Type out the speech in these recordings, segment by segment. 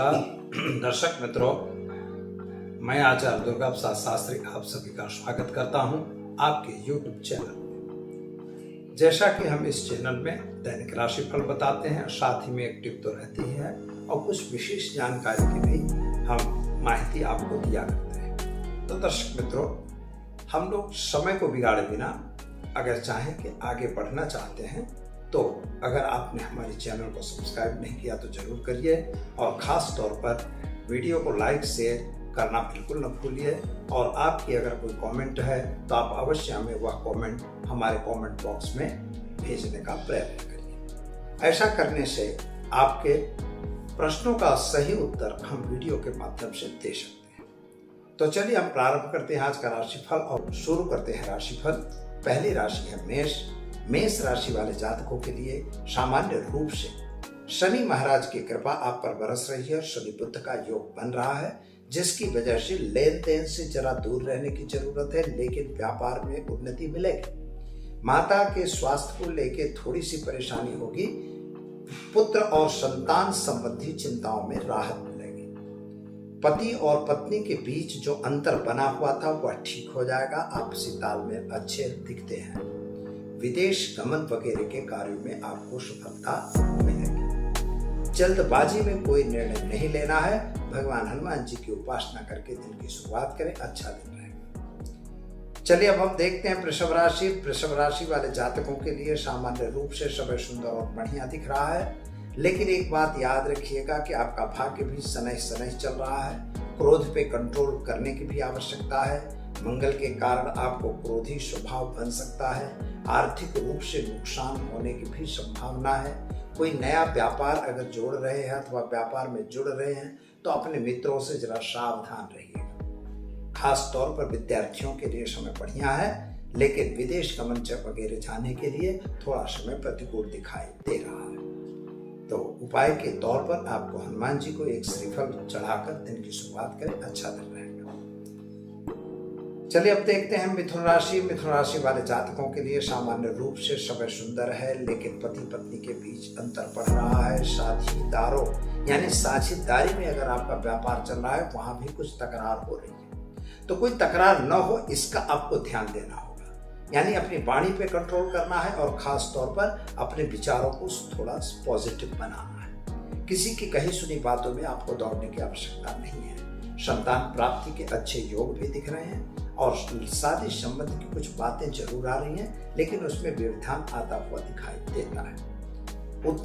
नमस्कार दर्शक मित्रों, मैं आचार्य दुर्गा प्रसाद शास्त्री आप सभी का स्वागत करता हूं आपके YouTube चैनल। जैसा कि हम इस चैनल में दैनिक राशिफल बताते हैं, साथ ही में एक टिप तो रहती है और कुछ विशेष जानकारी की भी हम माहिती आपको दिया करते हैं। तो दर्शक मित्रों, हम लोग समय को बिगाड़े बिना अगर चाहें कि आगे बढ़ना चाहते हैं तो अगर आपने हमारे चैनल को सब्सक्राइब नहीं किया तो जरूर करिए और ख़ास तौर पर वीडियो को लाइक शेयर करना बिल्कुल न भूलिए। और आपकी अगर कोई कमेंट है तो आप अवश्य हमें वह कमेंट हमारे कमेंट बॉक्स में भेजने का प्रयत्न करिए। ऐसा करने से आपके प्रश्नों का सही उत्तर हम वीडियो के माध्यम से दे सकते हैं। तो चलिए हम प्रारंभ करते हैं आज का राशिफल और शुरू करते हैं राशिफल। पहली राशि है मेष। मेष राशि वाले जातकों के लिए सामान्य रूप से शनि महाराज की कृपा आप पर बरस रही है। शनि बुध का योग बन रहा है, जिसकी वजह से लेन देन से जरा दूर रहने की जरूरत है, लेकिन व्यापार में उन्नति मिलेगी। माता के स्वास्थ्य को लेकर थोड़ी सी परेशानी होगी। पुत्र और संतान संबंधी चिंताओं में राहत मिलेगी। पति और पत्नी के बीच जो अंतर बना हुआ था वह ठीक हो जाएगा। आपसी तालमेल अच्छे दिखते हैं। विदेश गमन वगैरह के कार्यों में आपको सफलता मिलेगी। जल्दबाजी में कोई निर्णय नहीं लेना है। भगवान हनुमान जी की उपासना करके दिन की शुरुआत करें, अच्छा दिन रहेगा। चलिए अब हम देखते हैं वृषभ राशि। वृषभ राशि वाले जातकों के लिए सामान्य रूप से समय सुंदर और बढ़िया दिख रहा है, लेकिन एक बात याद रखिएगा कि आपका भाग्य भी शनै शनै चल रहा है। क्रोध पे कंट्रोल करने की भी आवश्यकता है। मंगल के कारण आपको क्रोधी स्वभाव बन सकता है। आर्थिक रूप से नुकसान होने की भी संभावना है। कोई नया व्यापार अगर जोड़ रहे हैं अथवा व्यापार में जुड़ रहे हैं तो अपने मित्रों से जरा सावधान रहिएगा। खास तौर पर विद्यार्थियों के लिए समय बढ़िया है, लेकिन विदेश गमन वगैरह जाने के लिए थोड़ा समय प्रतिकूल दिखाई दे रहा है। तो उपाय के तौर पर आपको हनुमान जी को एक श्रीफल चढ़ाकर दिन की शुरुआत करें, अच्छा दिन रहेगा। चलिए अब देखते हैं मिथुन राशि। मिथुन राशि वाले जातकों के लिए सामान्य रूप से समय सुंदर है, लेकिन पति पत्नी के बीच अंतर बढ़ रहा है। साझेदारों यानी साझेदारी में अगर आपका व्यापार चल रहा है वहां भी कुछ तकरार हो रही है, तो कोई तकरार न हो इसका आपको ध्यान देना होगा। यानी अपनी वाणी पे कंट्रोल करना है और खास तौर पर अपने विचारों को थोड़ा पॉजिटिव बनाना है। किसी की कही सुनी बातों में आपको दौड़ने की आवश्यकता नहीं है। संतान प्राप्ति के अच्छे योग भी दिख रहे हैं और शादी संबंध की कुछ बातें जरूर आ रही हैं, लेकिन उसमें व्यवधान आता हुआ दिखाई देता है।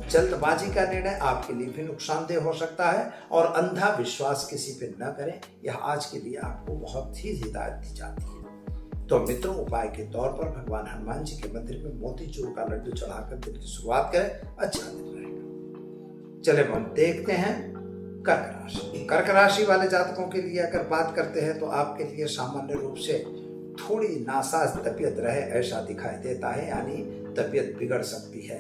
जल्दबाजी का निर्णय आपके लिए भी नुकसानदेह हो सकता है और अंधा विश्वास किसी पे न करें। यह आज के लिए आपको बहुत ही हिदायत दी जाती है। तो मित्रों, उपाय के तौर पर भगवान हनुमान जी के मंदिर में मोतीचूर का लड्डू चढ़ाकर दिन की शुरुआत करें, अच्छा दिन रहेगा। चले हम देखते हैं कर्क राशि। कर्क राशि वाले जातकों के लिए अगर बात करते हैं तो आपके लिए सामान्य रूप से थोड़ी नासाज तबीयत रहे ऐसा दिखाई देता है, यानी तबीयत बिगड़ सकती है।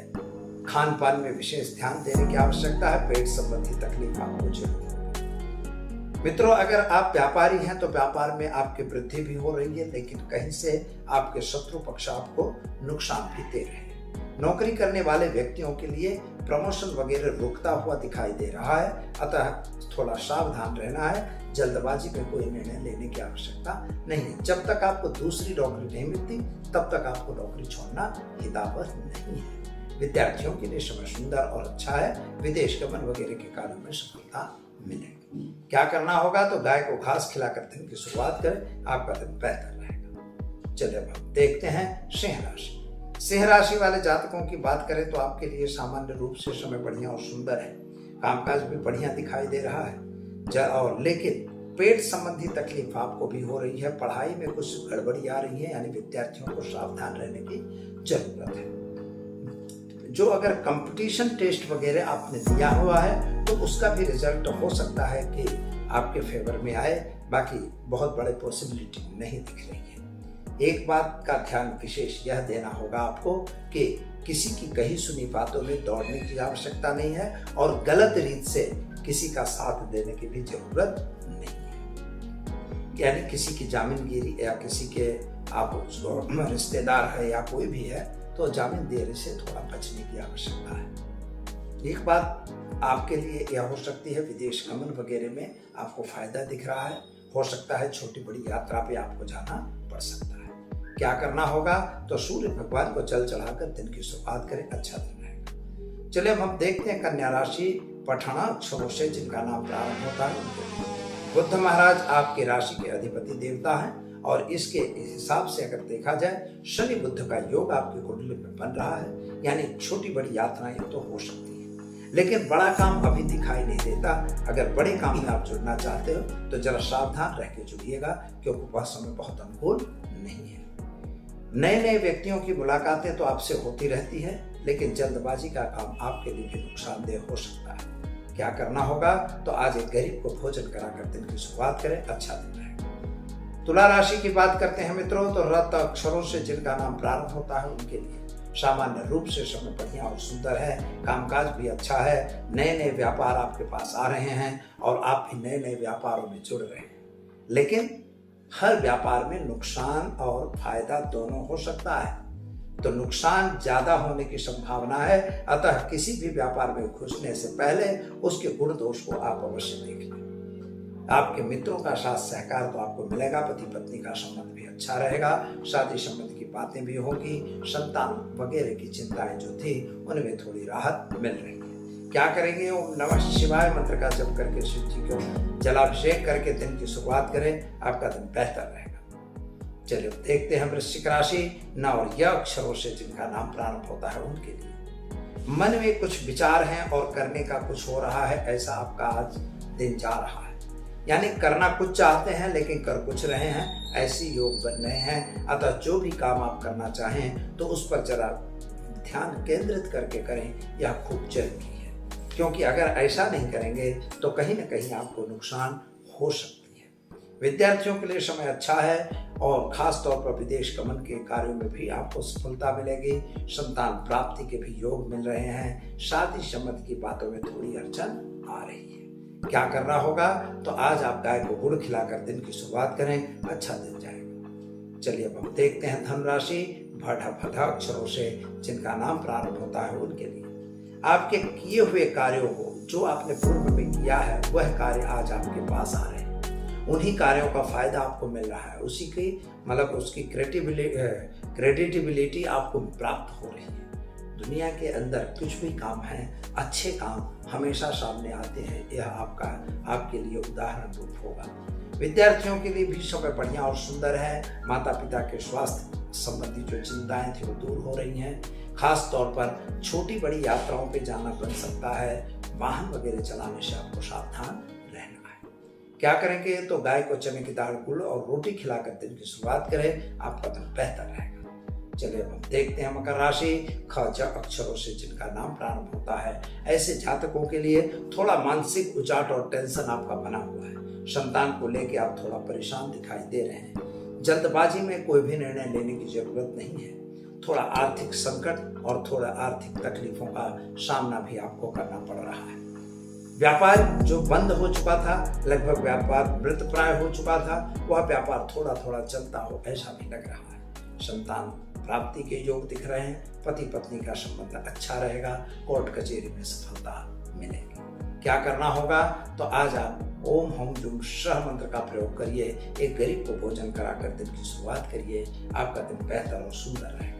खान पान में विशेष ध्यान देने की आवश्यकता है। पेट संबंधी तकलीफ आपको जरूर होगी। मित्रों, अगर आप व्यापारी हैं तो व्यापार में आपकी वृद्धि भी हो रही है, लेकिन कहीं से आपके शत्रु पक्ष आपको नुकसान भी दे रहे हैं। नौकरी करने वाले व्यक्तियों के लिए प्रमोशन वगैरह रुकता हुआ दिखाई दे रहा है, अतः थोड़ा सावधान रहना है। जल्दबाजी में कोई निर्णय लेने की आवश्यकता नहीं है। जब तक आपको दूसरी नौकरी नहीं मिलती तब तक आपको नौकरी छोड़ना हितावह नहीं है। विद्यार्थियों के लिए समय सुंदर और अच्छा है। विदेश गमन वगैरह के कार्यों में सफलता मिलेगी। क्या करना होगा तो गाय को घास खिलाकर दिन की शुरुआत करें, आपका दिन बेहतर रहेगा। चलिए अब हम देखते हैं सिंह राशि। सिंह राशि वाले जातकों की बात करें तो आपके लिए सामान्य रूप से समय बढ़िया और सुंदर है। कामकाज भी बढ़िया दिखाई दे रहा है और लेकिन पेट संबंधी तकलीफ आपको भी हो रही है। पढ़ाई में कुछ गड़बड़ी आ रही है, यानी विद्यार्थियों को सावधान रहने की जरूरत है। जो अगर कंपटीशन टेस्ट वगैरह आपने दिया हुआ है तो उसका भी रिजल्ट हो सकता है कि आपके फेवर में आए, बाकी बहुत बड़े पॉसिबिलिटी नहीं दिख रही है। एक बात का ध्यान विशेष यह देना होगा आपको कि किसी की कही सुनी बातों में दौड़ने की आवश्यकता नहीं है और गलत रीत से किसी का साथ देने की भी जरूरत नहीं है। यानी किसी की जामीनगिरी या किसी के आप रिश्तेदार है या कोई भी है तो जामीन देने से थोड़ा बचने की आवश्यकता है। एक बात आपके लिए यह हो सकती है विदेश गमन वगैरह में आपको फायदा दिख रहा है। हो सकता है छोटी बड़ी यात्रा पे आपको जाना पड़ सकता है। क्या करना होगा, तो सूर्य भगवान को जल चढ़ाकर दिन की शुरुआत करें, अच्छा दिन रहेगा। चलिए अब हम देखते हैं कन्या राशि पठना अक्षरों से जिनका नाम प्रारंभ होता है उनके। बुध महाराज आपकी राशि के अधिपति देवता हैं और इसके हिसाब से अगर देखा जाए शनि बुध का योग आपकी कुंडली में बन रहा है, यानी छोटी बड़ी यात्राएं तो हो सकती है, लेकिन बड़ा काम अभी दिखाई नहीं देता। अगर बड़े काम में आप जुड़ना चाहते हो तो जरा सावधान रह के जुड़िएगा, क्योंकि वह समय बहुत अनुकूल नहीं है। नए नए व्यक्तियों की मुलाकातें तो आपसे होती रहती है, लेकिन जल्दबाजी का काम आपके लिए भी नुकसानदेह हो सकता है। क्या करना होगा, तो आज एक गरीब को भोजन कराकर दिन की शुरुआत करें, अच्छा दिन रहेगा। तुला राशि की बात करते हैं मित्रों, तो रत अक्षरों से जिनका नाम प्रारंभ होता है उनके लिए सामान्य रूप से समय बढ़िया और सुंदर है। कामकाज भी अच्छा है। नए नए व्यापार आपके पास आ रहे हैं और आप भी नए नए व्यापारों में जुड़ रहे हैं, लेकिन हर व्यापार में नुकसान और फायदा दोनों हो सकता है। तो नुकसान ज्यादा होने की संभावना है, अतः किसी भी व्यापार में घुसने से पहले उसके गुण दोष को आप अवश्य देख लें। आपके मित्रों का साथ सहकार तो आपको मिलेगा। पति पत्नी का संबंध भी अच्छा रहेगा। शादी संबंध की बातें भी होगी। संतान वगैरह की चिंताएं जो थी उनमें थोड़ी राहत मिल रही है। क्या करेंगे, ओम नमः शिवाय मंत्र का जप करके शिव जी को जलाभिषेक करके दिन की शुरुआत करें, आपका दिन बेहतर रहेगा। चलिए देखते हैं वृश्चिक राशि न और यह अक्षरों से जिनका नाम प्रारंभ होता है उनके लिए। मन में कुछ विचार हैं और करने का कुछ हो रहा है, ऐसा आपका आज दिन जा रहा है। यानी करना कुछ चाहते हैं लेकिन कर कुछ रहे हैं, ऐसी योग बन रहे हैं। अतः जो भी काम आप करना चाहें तो उस पर जरा ध्यान केंद्रित करके करें, यह खूब जरूरी है। क्योंकि अगर ऐसा नहीं करेंगे तो कहीं ना कहीं आपको नुकसान हो सकती है। विद्यार्थियों के लिए समय अच्छा है और खास तौर पर विदेश गमन के कार्यों में भी आपको सफलता मिलेगी। संतान प्राप्ति के भी योग मिल रहे हैं। शादी संबंध की बातों में थोड़ी अड़चन आ रही है। क्या करना होगा, तो आज आप गाय को गुड़ खिलाकर दिन की शुरुआत करें, अच्छा दिन जाएगा। चलिए अब हम देखते हैं धन राशि भटा भटा अक्षरों से जिनका नाम प्रारंभ होता है उनके लिए। आपके किए हुए कार्यों को जो आपने पूर्व में किया है वह कार्य आज आपके पास आ रहे हैं। उन्हीं कार्यों का फायदा आपको मिल रहा है। उसी की मतलब उसकी क्रेडिटेबिलिटी आपको प्राप्त हो रही है। दुनिया के अंदर कुछ भी काम है, अच्छे काम हमेशा सामने आते हैं। यह आपके लिए उदाहरण रूप होगा। विद्यार्थियों के लिए भी समय बढ़िया और सुंदर है। माता पिता के स्वास्थ्य संबंधी जो चिंताएं थी वो दूर हो रही हैं। खास तौर पर छोटी बड़ी यात्राओं पे जाना बन सकता है। वाहन वगैरह चलाने से आपको सावधान रहना है। क्या करेंगे, तो गाय को चने की दाल गुड़ और रोटी खिलाकर दिन की शुरुआत करें, आपका दिन बेहतर रहेगा। चलिए अब हम देखते हैं मकर राशि ख ज अक्षरों से जिनका नाम प्रारंभ होता है। ऐसे जातकों के लिए थोड़ा मानसिक उचाट और टेंशन आपका बना हुआ है। संतान को लेकर आप थोड़ा परेशान दिखाई दे रहे हैं। जल्दबाजी में कोई भी निर्णय लेने की जरूरत नहीं है। थोड़ा आर्थिक संकट और थोड़ा आर्थिक तकलीफों का सामना भी आपको करना पड़ रहा है। व्यापार जो बंद हो चुका था, लगभग व्यापार मृतप्राय हो चुका था, वह व्यापार थोड़ा थोड़ा चलता हो ऐसा भी लग रहा है। संतान प्राप्ति के योग दिख रहे हैं। पति पत्नी का संबंध अच्छा रहेगा। कोर्ट कचहरी में सफलता मिलेगी। क्या करना होगा, तो आज आप ओम हम जुम सह मंत्र का प्रयोग करिए। एक गरीब को भोजन कराकर दिन की शुरुआत करिए, आपका दिन बेहतर और सुंदर रहेगा।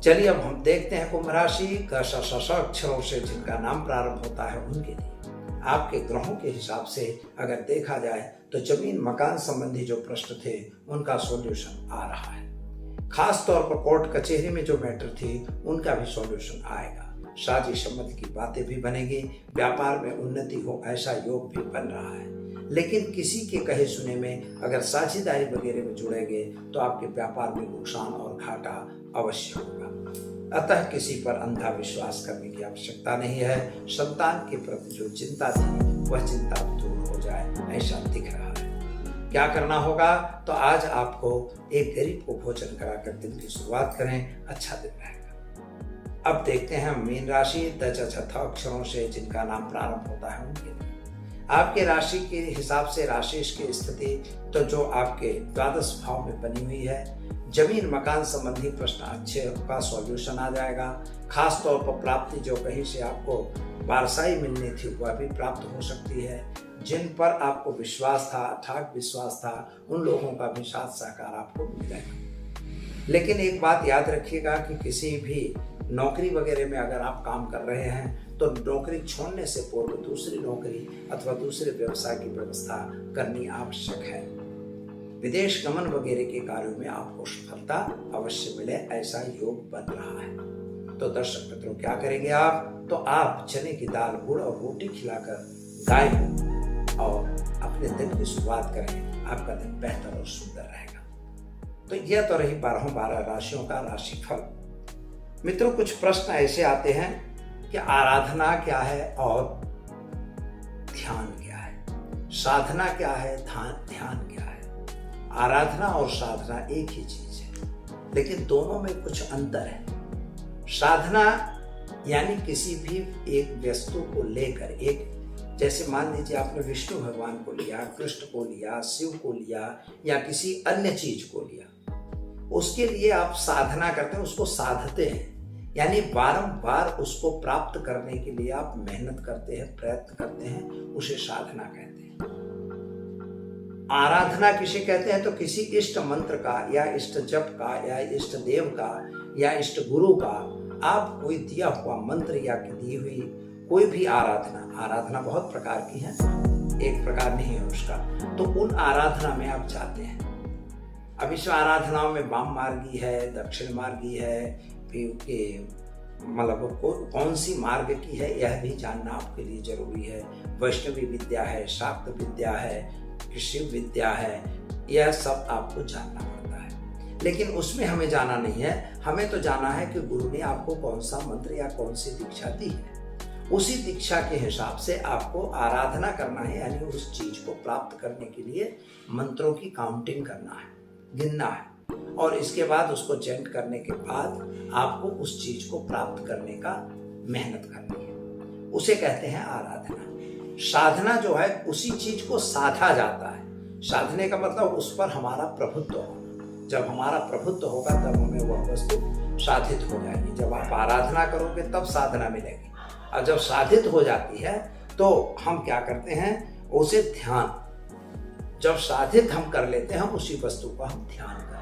चलिए अब हम देखते हैं कुंभ राशि का अक्षरों से जिनका नाम प्रारंभ होता है उनके लिए। आपके ग्रहों के हिसाब से अगर देखा जाए तो जमीन मकान संबंधी जो प्रश्न थे उनका सॉल्यूशन आ रहा है। खास तौर पर कोर्ट कचहरी में जो मैटर थी उनका भी सॉल्यूशन आएगा। शादी संबंध की बातें भी बनेगी। व्यापार में उन्नति हो ऐसा योग भी बन रहा है। लेकिन किसी के कहे सुने में अगर साझेदारी वगैरह में जुड़ेंगे तो आपके व्यापार में नुकसान और घाटा अवश्य होगा। अतः किसी पर अंधा विश्वास करने की आवश्यकता नहीं है। संतान के प्रति जो चिंता थी वह चिंता दूर हो जाए ऐसा दिख रहा है। क्या करना होगा, तो आज आपको एक गरीब को भोजन कराकर दिन की शुरुआत करें, अच्छा दिन रहेगा। अब देखते हैं मीन राशि दशा अक्षरों से जिनका नाम प्रारंभ होता है उनके लिए। आपके राशि के हिसाब से राशि की स्थिति तो जो आपके द्वादश भाव में बनी हुई है, जमीन मकान संबंधी प्रश्न अच्छे का सॉल्यूशन आ जाएगा। खास तौर पर प्राप्ति जो कहीं से आपको वारसाई मिलनी थी वह भी प्राप्त हो सकती है। जिन पर आपको विश्वास था, अथाग विश्वास था, उन लोगों का भी साथ सहकार आपको मिलेगा। लेकिन एक बात याद रखिएगा कि किसी भी नौकरी वगैरह में अगर आप काम कर रहे हैं तो नौकरी छोड़ने से पूर्व दूसरी नौकरी अथवा दूसरे व्यवसाय की व्यवस्था करनी आवश्यक है। विदेश गमन वगैरह के कार्यों में आपको सफलता अवश्य मिले, ऐसा योग बन रहा है। तो दर्शक मित्रों, क्या करेंगे आप? तो आप चने की दाल, गुड़ और रोटी खिलाकर गाय को और अपने दिन की शुरुआत करें। आपका दिन बेहतर और सुंदर रहेगा। तो यह तो रही 12 राशियों का राशिफल। मित्रों, कुछ प्रश्न ऐसे आते हैं कि आराधना क्या है और ध्यान क्या है, साधना क्या है, ध्यान क्या है। आराधना और साधना एक ही चीज है, लेकिन दोनों में कुछ अंतर है। साधना यानी किसी भी एक वस्तु को लेकर, एक जैसे मान लीजिए आपने विष्णु भगवान को लिया, कृष्ण को लिया, शिव को लिया या किसी अन्य चीज को लिया, उसके लिए आप साधना करते हैं, उसको साधते हैं, यानी बारंबार उसको प्राप्त करने के लिए आप मेहनत करते हैं, प्रयत्न करते हैं, उसे साधना कहते हैं। आराधना किसे कहते हैं? तो किसी इष्ट मंत्र का या इष्ट जप का या इष्ट देव का या इष्ट गुरु का आप कोई दिया हुआ मंत्र या दी हुई कोई भी आराधना बहुत प्रकार की है, एक प्रकार नहीं है उसका। तो उन आराधना में आप जाते हैं। अब इस आराधनाओं में वाम मार्गी है, दक्षिण मार्गी है, मतलब कौन सी मार्ग की है यह भी जानना आपके लिए जरूरी है। वैष्णवी विद्या है, शाक्त विद्या है, शिव विद्या है, यह सब आपको जानना पड़ता है। लेकिन उसमें हमें जाना नहीं है, हमें तो जाना है कि गुरु ने आपको कौन सा मंत्र या कौन सी दीक्षा दी है। उसी दीक्षा के हिसाब से आपको आराधना करना है, यानी उस चीज को प्राप्त करने के लिए मंत्रों की काउंटिंग करना है, गिनना है, और इसके बाद उसको चैंट करने के बाद आपको उस चीज को प्राप्त करने का मेहनत करनी है, उसे कहते हैं आराधना। साधना जो है उसी चीज को साधा जाता है। साधने का मतलब उस पर हमारा प्रभुत्व होना। जब हमारा प्रभुत्व होगा तब हमें वह वस्तु साधित हो जाएगी। जब आप आराधना करोगे तब साधना मिलेगी, और जब साधित हो जाती है तो हम क्या करते हैं, उसे ध्यान, जब साधित हम कर लेते हैं उसी वस्तु का हम ध्यान करते हैं।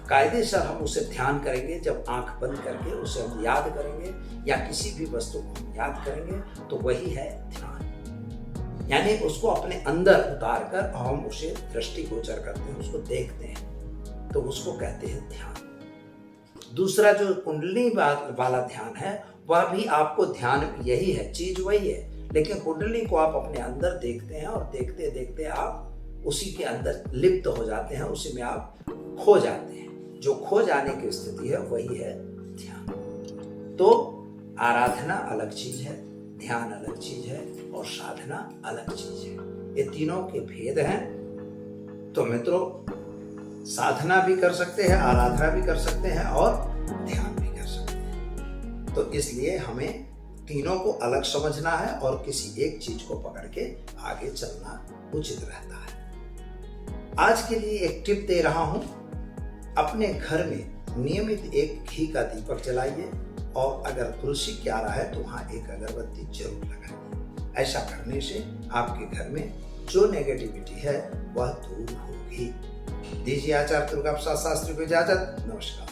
कायदे से हम उसे ध्यान करेंगे जब आंख बंद करके उसे हम याद करेंगे या किसी भी वस्तु को हम याद करेंगे, तो वही है ध्यान। यानी उसको अपने अंदर उतार कर हम उसे दृष्टिगोचर करते हैं, उसको देखते हैं, तो उसको कहते हैं ध्यान। दूसरा जो कुंडली वाला ध्यान है वह भी आपको ध्यान यही है, चीज वही है, लेकिन कुंडली को आप अपने अंदर देखते हैं और देखते देखते आप उसी के अंदर लिप्त हो जाते हैं, उसी में आप खो जाते हैं। जो खो जाने की स्थिति है वही है ध्यान। तो आराधना अलग चीज है, ध्यान अलग चीज है और साधना अलग चीज है। ये तीनों के भेद हैं। तो मित्रों, साधना भी कर सकते हैं, आराधना भी कर सकते हैं और ध्यान भी कर सकते हैं। तो इसलिए हमें तीनों को अलग समझना है और किसी एक चीज को पकड़ के आगे चलना उचित रहता है। आज के लिए एक टिप दे रहा हूं, अपने घर में नियमित एक घी का दीपक जलाइए और अगर तुलसी की आरा है तो वहां एक अगरबत्ती जरूर लगाइए। ऐसा करने से आपके घर में जो नेगेटिविटी है वह दूर होगी। दीजिए आचार्य दुर्गा प्रसाद शास्त्री को इजाजत। नमस्कार।